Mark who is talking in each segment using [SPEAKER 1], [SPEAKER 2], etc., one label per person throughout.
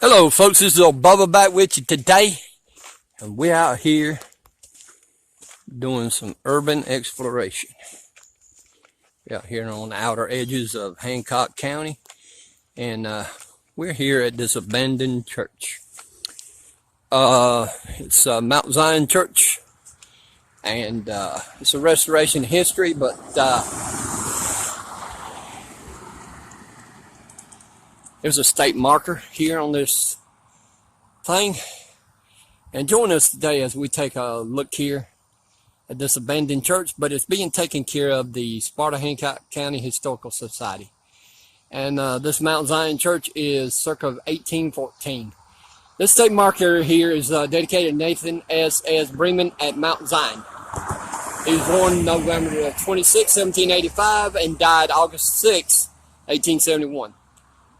[SPEAKER 1] Hello folks, this is old Bubba back with you today, and we're out here doing some urban exploration. We're out here on the outer edges of Hancock County, and we're here at this abandoned church. It's Mount Zion Church, and it's a restoration history, but there's a state marker here on this thing. And join us today as we take a look here at this abandoned church, but it's being taken care of the Sparta Hancock County Historical Society. And this Mount Zion Church is circa 1814. This state marker here is dedicated to Nathan S. Bremen at Mount Zion. He was born November 26, 1785 and died August 6, 1871.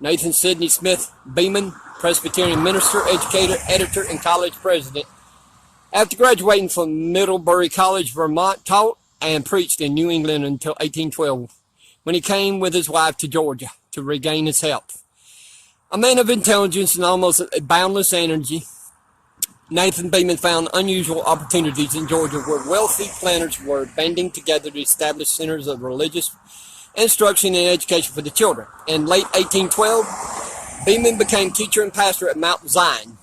[SPEAKER 1] Nathan Sidney Smith Beeman, Presbyterian minister, educator, editor, and college president. After graduating from Middlebury College, Vermont, taught and preached in New England until 1812, when he came with his wife to Georgia to regain his health. A man of intelligence and almost boundless energy, Nathan Beeman found unusual opportunities in Georgia where wealthy planters were banding together to establish centers of religious instruction and education for the children. In late 1812, Beeman became teacher and pastor at Mount Zion,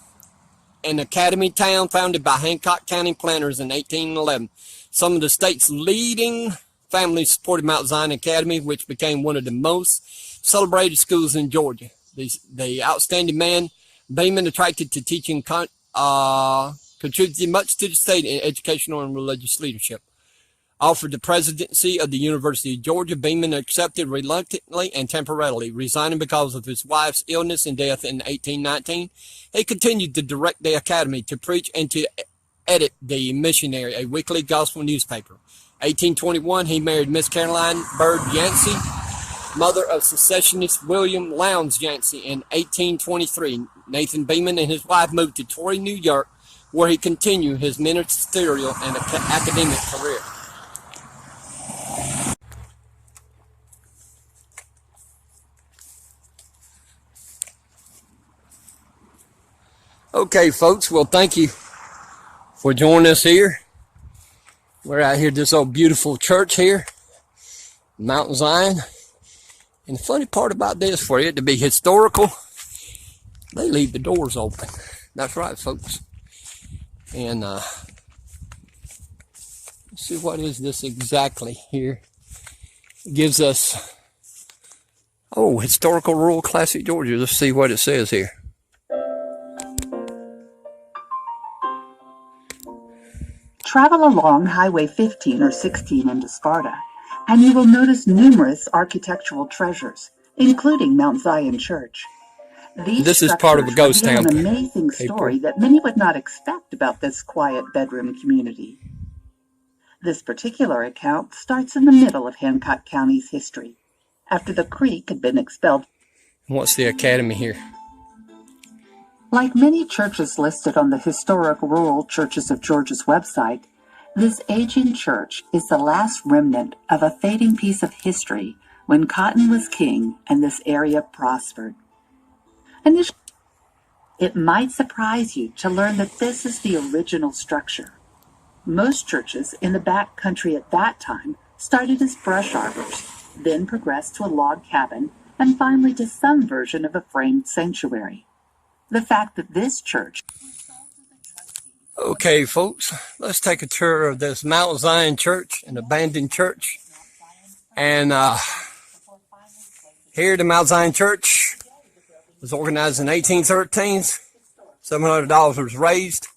[SPEAKER 1] an academy town founded by Hancock County planters in 1811. Some of the state's leading families supported Mount Zion Academy, which became one of the most celebrated schools in Georgia. The outstanding man, Beeman, attracted to teaching, contributed much to the state in educational and religious leadership. Offered the presidency of the University of Georgia, Beeman accepted reluctantly and temporarily, resigning because of his wife's illness and death in 1819. He continued to direct the academy, to preach, and to edit the Missionary, a weekly gospel newspaper. 1821, he married Miss Caroline Bird Yancey, mother of secessionist William Lowndes Yancey. In 1823, Nathan Beeman and his wife moved to Torrey, New York, where he continued his ministerial and academic career. Okay, folks, well, thank you for joining us here. We're out here at this old beautiful church here, Mount Zion. And the funny part about this, for it to be historical, they leave the doors open. That's right, folks. And let's see, what is this exactly here? It gives us, historical rural classic Georgia. Let's see what it says here.
[SPEAKER 2] Travel along Highway 15 or 16 into Sparta, and you will notice numerous architectural treasures, including Mount Zion Church.
[SPEAKER 1] This is part of a ghost town.
[SPEAKER 2] An amazing story that many would not expect about this quiet bedroom community. This particular account starts in the middle of Hancock County's history, after the Creek had been expelled.
[SPEAKER 1] What's the academy here?
[SPEAKER 2] Like many churches listed on the Historic Rural Churches of Georgia's website, this aging church is the last remnant of a fading piece of history when cotton was king and this area prospered. Initially, it might surprise you to learn that this is the original structure. Most churches in the back country at that time started as brush arbors, then progressed to a log cabin, and finally to some version of a framed sanctuary. The fact that this church...
[SPEAKER 1] Okay, folks, let's take a tour of this Mount Zion Church, an abandoned church. And here, the Mount Zion Church was organized in 1813. $700 was raised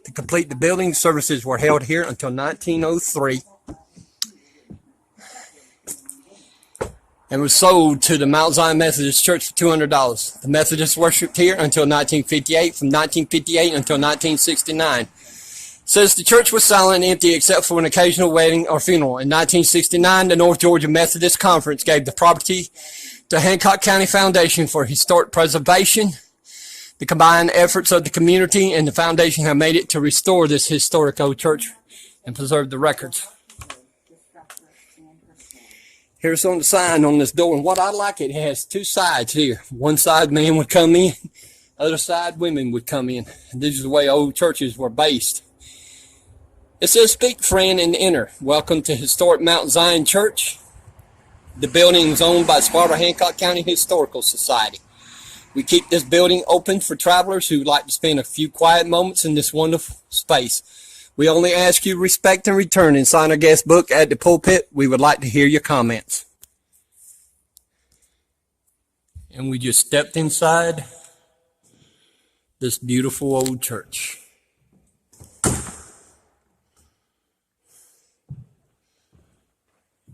[SPEAKER 1] to complete the building. Services were held here until 1903. And was sold to the Mount Zion Methodist Church for $200. The Methodists worshipped here until 1958. From 1958 until 1969. Says the church was silent and empty except for an occasional wedding or funeral. In 1969, the North Georgia Methodist Conference gave the property to Hancock County Foundation for Historic Preservation. The combined efforts of the community and the foundation have made it to restore this historic old church and preserve the records. Here's on the sign on this door, and what I like, it has two sides here. One side man would come in, Other side women would come in. This is the way old churches were based. It says, "Speak, friend, and enter. Welcome to historic Mount Zion Church. The building is owned by Sparta-Hancock County Historical Society. We keep this building open for travelers who would like to spend a few quiet moments in this wonderful space. We only ask you to respect and return and sign our guest book at the pulpit. We would like to hear your comments." And we just stepped inside this beautiful old church.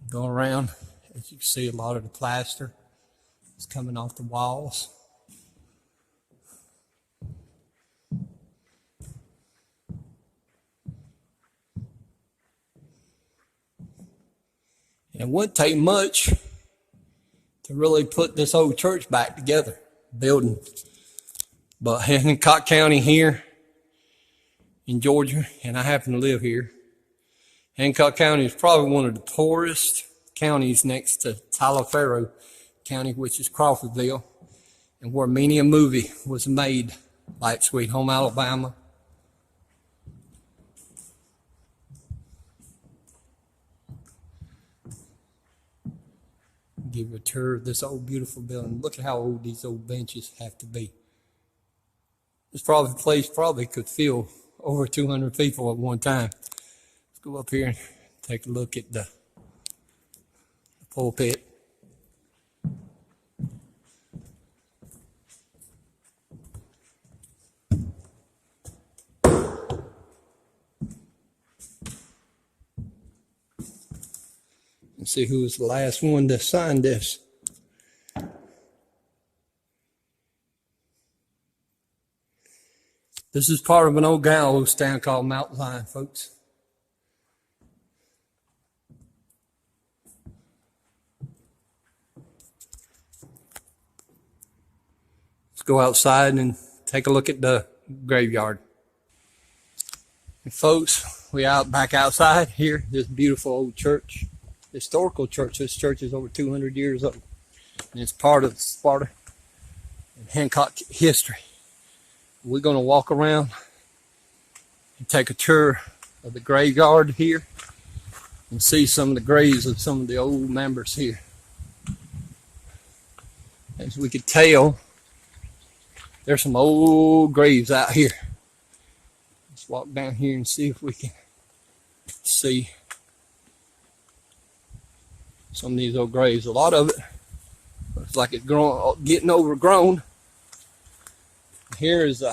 [SPEAKER 1] Go around, as you can see, a lot of the plaster is coming off the walls. It wouldn't take much to really put this old church back together, building. But Hancock County here in Georgia, and I happen to live here, Hancock County is probably one of the poorest counties next to Taliaferro County, which is Crawfordville, and where many a movie was made, like Sweet Home Alabama. Give you a tour of this old beautiful building. Look at how old these old benches have to be. This place probably could fill over 200 people at one time. Let's go up here and take a look at the pulpit. And see who was the last one to sign this. This is part of an old gallows stand called Mount Zion, folks. Let's go outside and take a look at the graveyard. And folks, we out back outside here, this beautiful old church. Historical church. This church is over 200 years old, and it's part of Sparta and Hancock history. We're going to walk around and take a tour of the graveyard here and see some of the graves of some of the old members here. As we could tell, there's some old graves out here. Let's walk down here and see if we can see some of these old graves. A lot of it looks like it's getting overgrown. Here is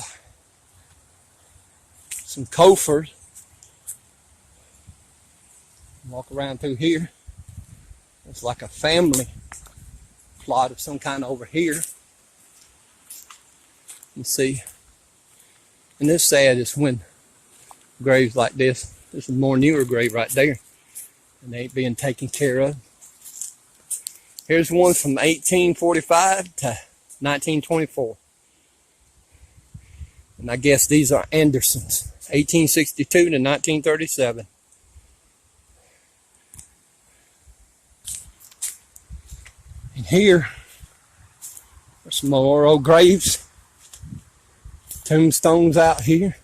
[SPEAKER 1] some coffers. Walk around through here. It's like a family plot of some kind over here. You see, and it's sad is when graves like this. This is a more newer grave right there, and they ain't being taken care of. Here's one from 1845 to 1924. And I guess these are Andersons, 1862 to 1937. And here are some more old graves, tombstones out here.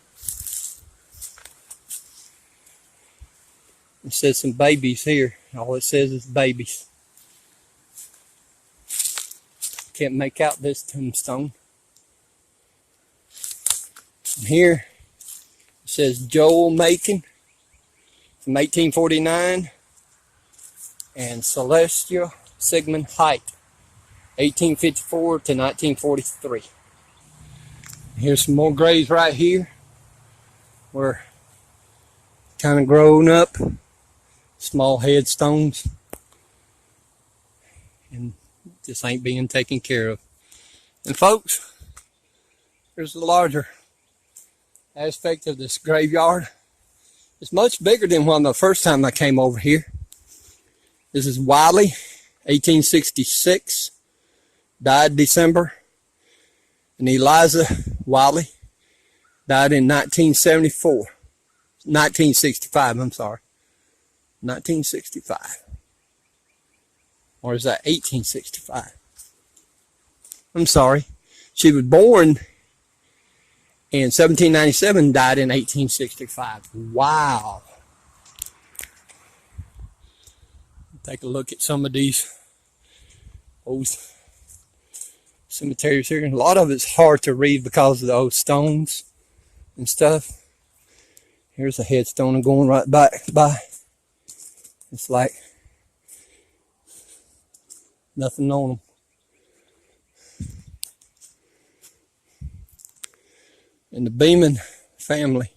[SPEAKER 1] It says some babies here. All it says is babies. Can't make out this tombstone. And here it says Joel Macon from 1849 and Celestia Sigmund Height, 1854 to 1943. Here's some more graves right here. We're kind of grown up, small headstones, and just ain't being taken care of. And folks, there's a larger aspect of this graveyard. It's much bigger than when the first time I came over here. This is Wiley, 1866, died December. And Eliza Wiley died in 1965, I'm sorry. 1965. Or is that 1865? I'm sorry. She was born in 1797, died in 1865. Wow. Take a look at some of these old cemeteries here. A lot of it's hard to read because of those stones and stuff. Here's a headstone going right back by. It's like nothing on them. And the Beeman family.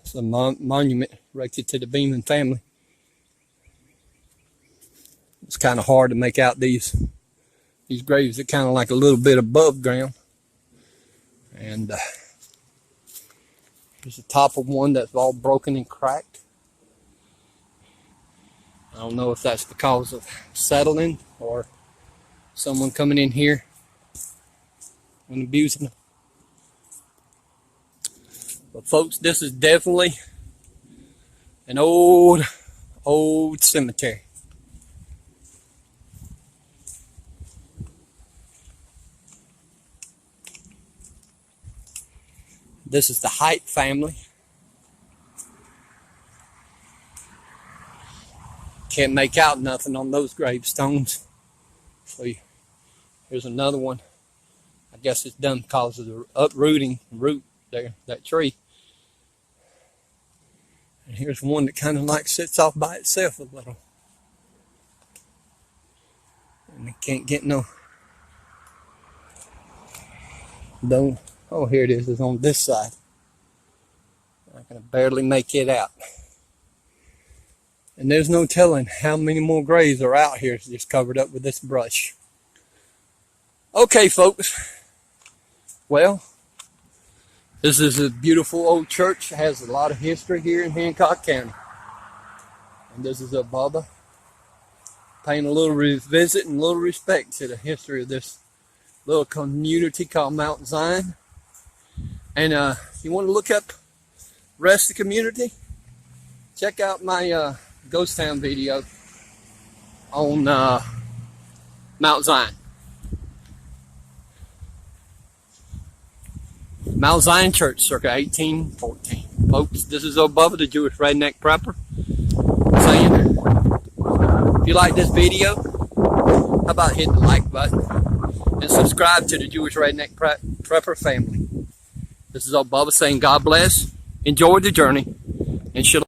[SPEAKER 1] It's a monument erected to the Beeman family. It's kind of hard to make out these graves. They're kind of like a little bit above ground. And here's the top of one that's all broken and cracked. I don't know if that's because of settling or someone coming in here and abusing them. But folks, this is definitely an old cemetery. This is the Height family. Can't make out nothing on those gravestones. So here's another one. I guess it's done because of the uprooting root there, that tree. And here's one that kind of like sits off by itself a little. And it can't get no. Don't. Oh, here it is. It's on this side. I can barely make it out. And there's no telling how many more graves are out here just covered up with this brush. Okay, folks. Well, this is a beautiful old church. It has a lot of history here in Hancock County. And this is a Bubba paying a little visit and a little respect to the history of this little community called Mount Zion. And you want to look up the rest of the community? Check out my Ghost Town video on Mount Zion. Mount Zion Church, circa 1814. Folks, this is old Bubba, the Jewish Redneck Prepper, saying, if you like this video, how about hitting the like button and subscribe to the Jewish Redneck Prepper family. This is old Bubba saying God bless, enjoy the journey, and shalom.